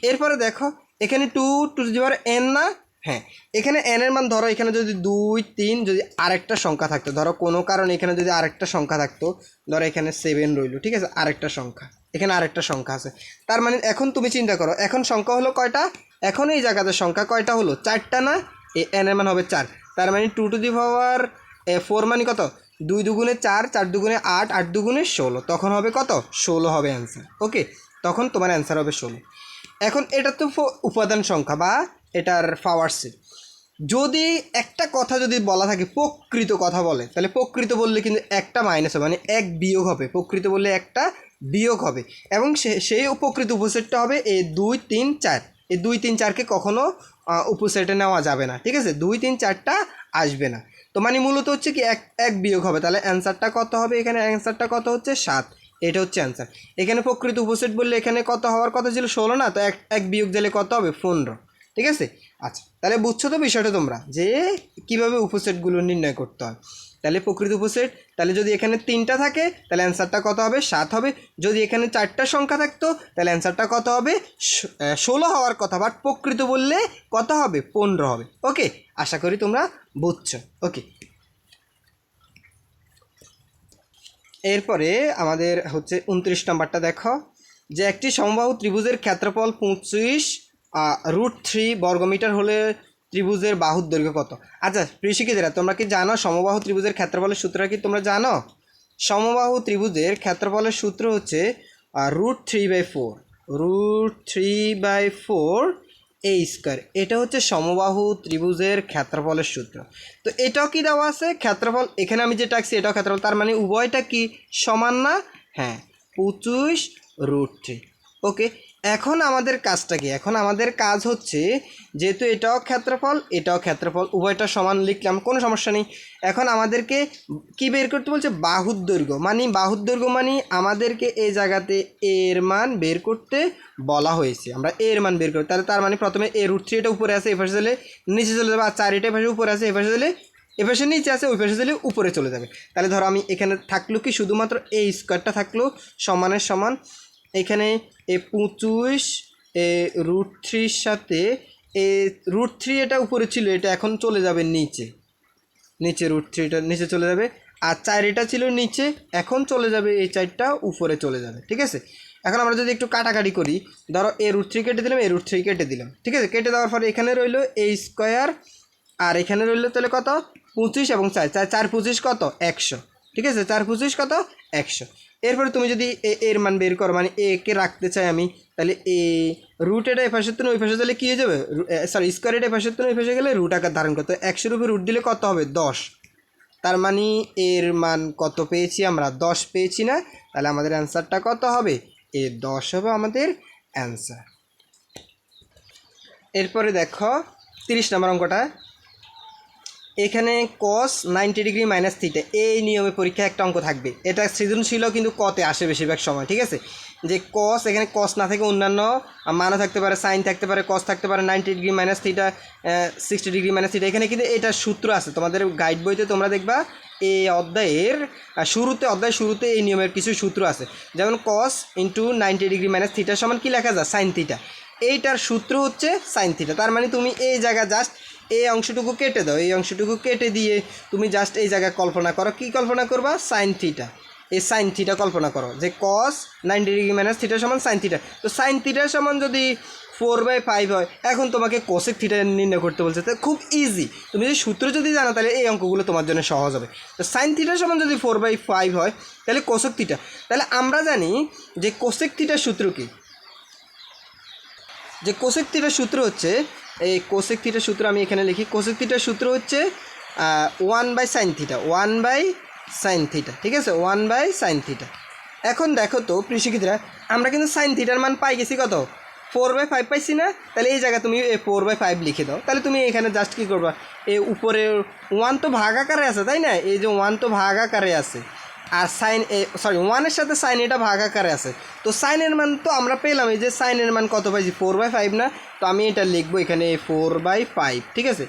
এরপরে দেখো এখানে 2 টু দি পাওয়ার এন না, হ্যাঁ, এখানে এন এর মান ধরো এখানে যদি 2, 3 যদি আরেকটা সংখ্যা থাকতো, ধরো কোনো কারণে এখানে যদি আরেকটা সংখ্যা থাকতো, ধরো এখানে 7 রইল। ঠিক আছে, আরেকটা সংখ্যা, এখানে আরেকটা সংখ্যা আছে। তার মানে এখন তুমি চিন্তা করো, এখন সংখ্যা হলো কয়টা, এখন এই জায়গাতে সংখ্যা কয়টা হলো 4টা না, এই এন এর মান হবে 4। তার মানে 2 টু দি পাওয়ার 4 মানে কত 2 দুগুণে 4, 4 দুগুণে 8, 8 দুগুণে 16, তখন হবে কত 16 হবে অ্যান্সার। ওকে, তখন তোমার অ্যান্সার হবে 16। এখন এটা তো উপাদান সংখ্যা বা এটার পাওয়ার সেট। যদি একটা কথা যদি বলা থাকে প্রকৃত কথা বলে, তাহলে প্রকৃত বললে কিন্তু একটা মাইনাস হবে, মানে এক বিয়োগ হবে। প্রকৃত বললে একটা বিয়োগ হবে, এবং সেই প্রকৃত উপসেটটা হবে এই 2, 3, 4। এই 2, 3, 4কে কখনো উপসেটে নেওয়া যাবে না। ঠিক আছে, 2, 3, 4টা আসবে না। তো মানে মূলত হচ্ছে কি এক বিয়োগ হবে। তাহলে অ্যান্সারটা কত হবে, এখানে অ্যান্সারটা কত হচ্ছে 7, এটা হচ্ছে অ্যান্সার। এখানে প্রকৃত উপসেট বললে এখানে কত হওয়ার কথা ছিল 16 না, তো এক বিয়োগ দিলে কত হবে 15। ঠিক আছে, আচ্ছা, তাহলে বুঝছো তো বিষয়টা তোমরা যে কীভাবে উপসেটগুলো নির্ণয় করতে হয়। তাহলে প্রকৃত উপসেট, তাহলে যদি এখানে 3টা থাকে তাহলে অ্যান্সারটা কত হবে 7 হবে। যদি এখানে 4টা সংখ্যা থাকতো তাহলে অ্যান্সারটা কত হবে 16 হওয়ার কথা, বাট প্রকৃত বললে কত হবে 15 হবে। ওকে, আশা করি তোমরা বুঝছো। ওকে, এরপরে আমাদের হচ্ছে 29 নাম্বারটা দেখো যে একটি সমবাহু ত্রিভুজের ক্ষেত্রফল 25√3 বর্গমিটার হলে ত্রিভুজের বাহুর দৈর্ঘ্য কত। আচ্ছা প্রিয় শিক্ষার্থীরা, তোমরা কি জানো সমবাহু ত্রিভুজের ক্ষেত্রফলের সূত্রটা কি তোমরা জানো? সমবাহু ত্রিভুজের ক্ষেত্রফলের সূত্র হচ্ছে √3/4, √3/4 এ স্কোয়ার। এটা হচ্ছে সমবাহু ত্রিভুজের ক্ষেত্রফলের সূত্র। তো এটাও কি দেওয়া আছে ক্ষেত্রফল, এখানে আমি যেটা আঁকছি এটাও ক্ষেত্রফল, তার মানে উভয়টা কি সমান না? হ্যাঁ, 25√3। ওকে, এখন আমাদের কাজটা কি, এখন আমাদের কাজ হচ্ছে যেহেতু এটাও ক্ষেত্রফল উভয়টা সমান লিখলাম, কোনো সমস্যা নেই। এখন আমাদেরকে কি বের করতে বলছে বাহুর দৈর্ঘ্য, মানে আমাদেরকে এই জায়গাতে এর মান বের করতে বলা হয়েছে। আমরা এর মান বের করি, তার মানে প্রথমে √3 এটা উপরে আছে, এপাশে চলে নিচে চলে যাবে, আর 4 এটা এপাশে উপরে আছে, এপাশে চলে এপাশে নিচে আছে, ওই পাশে চলে উপরে চলে যাবে। তাহলে ধরো আমি এখানে থাকলো কি শুধুমাত্র এই স্কোয়ারটা থাকলো সমানের সমান, এখানে এ 25 √3 সাথে এ √3 এটা উপরে ছিল, এটা এখন চলে যাবে নিচে √3 এটা নিচে চলে যাবে, আর 4 এটা ছিল নিচে, এখন চলে যাবে এই 4টা উপরে চলে যাবে। ঠিক আছে, এখন আমরা যদি একটু কাটাকাটি করি, ধরো এ √3 কেটে দিলাম, এ √3 কেটে দিলাম। ঠিক আছে, কেটে দেওয়ার পরে এখানে রইলো এ স্কোয়ার, আর এখানে রইলো তাহলে কত 25 এবং 4, 4 25 কত 100। ঠিক আছে, 4 25 কত 100। এরপরে তুমি যদি এর মান বের করো, মানে এ কে রাখতে চাই আমি, তাহলে এ রুট এটা এপাশের তো ওই পাশে তাহলে কী হয়ে যাবে, সরি স্কোয়ার এটা এপাশের তো ওই পাশে গেলে রুট আকার ধারণ করতে 100 উপরে রুট দিলে কত হবে 10। তার মানে এর মান কত পেয়েছি আমরা 10 পেয়েছি না, তাহলে আমাদের অ্যান্সারটা কত হবে এ 10 হবে আমাদের অ্যান্সার। এরপরে দেখো 30 নম্বর অঙ্কটা এখানে cos 90 ডিগ্রি মাইনাস থিটা, এই নিয়মে পরীক্ষা একটা অঙ্ক থাকবে। এটা সৃজনশীলও কিন্তু কতে আসে বেশিরভাগ সময়, ঠিক আছে? যে cos, এখানে cos না থেকে অন্যান্য মানও থাকতে পারে, সাইন থাকতে পারে, cos থাকতে পারে, 90 degree minus theta, 60 degree minus theta. এখানে কিন্তু এটা সূত্র আছে তোমাদের গাইড বইতে, তোমরা দেখবা এই অধ্যায়ের শুরুতে এই নিয়মের কিছু সূত্র আছে। যেমন cos into 90 degree minus theta সমান কী লেখা যায়? Sine theta. এইটার সূত্র হচ্ছে সাইন থিটা। তার মানে তুমি এই জায়গা জাস্ট এই অংশটুকু কেটে দাও, এই অংশটুকু কেটে দিয়ে তুমি জাস্ট এই জায়গায় কল্পনা করো। কি কল্পনা করবা? Sine theta. এই সাইন থিটা কল্পনা করো যে cos 90 ডিগ্রি মাইনাস থিটা সমান সাইন থিটা। তো সাইন থিটার সমান যদি 4/5 হয়, এখন তোমাকে কোসেক থিটা নির্ণয় করতে বলছে। তো খুব ইজি, তুমি যদি সূত্র যদি জানো তাহলে এই অঙ্কগুলো তোমার জন্য সহজ হবে। তো সাইন থিটার সমান যদি 4/5 হয় তাহলে কোসেক থিটা। তাহলে আমরা জানি যে কোসেক থিটার সূত্র কী? যে কোসেক থিটার সূত্র হচ্ছে, এই কোসেক থিটার সূত্র আমি এখানে লিখি। কোসেক থিটার সূত্র হচ্ছে 1/sin থিটা, 1/sin থিটা, ঠিক আছে? 1/sin theta. এখন দেখো তো প্রিয় শিক্ষার্থীরা, আমরা কিন্তু সাইন থিটার মান পাই গেছি কত? 4/5 পাইছি না? তাহলে এই জায়গায় তুমি 4/5 লিখে দাও। তাহলে তুমি এখানে জাস্ট কী করবা? এই উপরে 1 তো ভাগ আকারে আছে, তাই না? এই যে 1 তো ভাগ আকারে আছে, আর সাইন ওয়ানের সাথে সাইন এটা ভাগ আকারে আছে। তো সাইনের মান তো আমরা পেলাম, এই যে সাইনের মান কত পাইছি? 4/5 না? তো আমি এটা লিখবো এখানে 4/5, ঠিক আছে?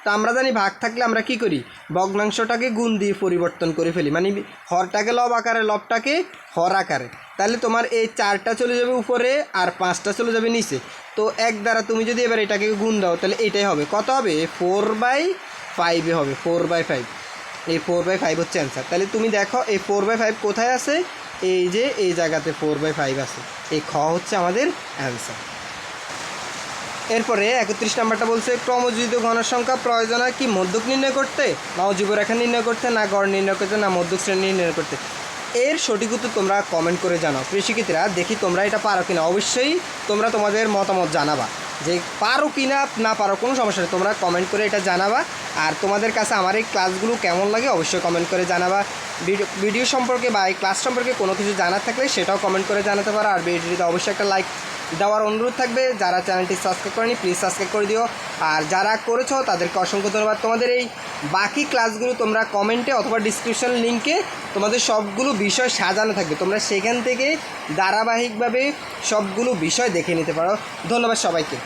তো আমরা জানি ভাগ থাকলে আমরা কি করি? ভগ্নাংশটাকে গুণ দিয়ে পরিবর্তন করে ফেলি, মানে হরটাকে লব আকারে, লবটাকে হর আকারে। তাহলে তোমার এই 4টা চলে যাবে উপরে আর 5টা চলে যাবে নিচে। তো 1 দ্বারা তুমি যদি এবার এটাকে গুণ দাও তাহলে এটাই হবে, কত হবে? 4/5 হবে, 4/5। এই 4/5 হচ্ছে অ্যান্সার। তাহলে তুমি দেখো এই 4/5 কোথায় আছে? এই যে এই জায়গাতে 4/5 আছে। এই খ হচ্ছে আমাদের অ্যান্সার। এরপরে 31 নাম্বারটা বলছে, ক্রমযোজিত ঘনসংখ্যা প্রয়োজন হয় কি মধ্যক নির্ণয় করতে, না জীবরেখা নির্ণয় করতে, না গড় নির্ণয় করতে, না মধ্যক শ্রেণী নির্ণয় করতে? এর সঠিক উত্তর তোমরা কমেন্ট করে জানাও। প্রিয় শিক্ষার্থীরা, দেখি তোমরা এটা পারো কিনা। অবশ্যই তোমরা তোমাদের মতামত জানাবা, যে পারো কি না, না পারো কোনো সমস্যা নেই, তোমরা কমেন্ট করে এটা জানাবা। আর তোমাদের কাছে আমার এই ক্লাসগুলো কেমন লাগে অবশ্যই কমেন্ট করে জানাবা। ভিডিও সম্পর্কে বা এই ক্লাস সম্পর্কে কোনো কিছু জানার থাকলে সেটাও কমেন্ট করে জানাতে পারো। আর ভিডিওতে অবশ্যই একটা লাইক দেওয়ার অনুরোধ থাকবে। যারা চ্যানেলটি সাবস্ক্রাইব করেনি প্লিজ সাবস্ক্রাইব করে দিও, আর যারা করেছো তাদেরকে অসংখ্য ধন্যবাদ। তোমাদের এই বাকি ক্লাসগুলো তোমরা কমেন্টে অথবা ডিসক্রিপশন লিঙ্কে তোমাদের সবগুলো বিষয় সাজানো থাকবে, তোমরা সেখান থেকে ধারাবাহিকভাবে সবগুলো বিষয় দেখে নিতে পারো। ধন্যবাদ সবাইকে।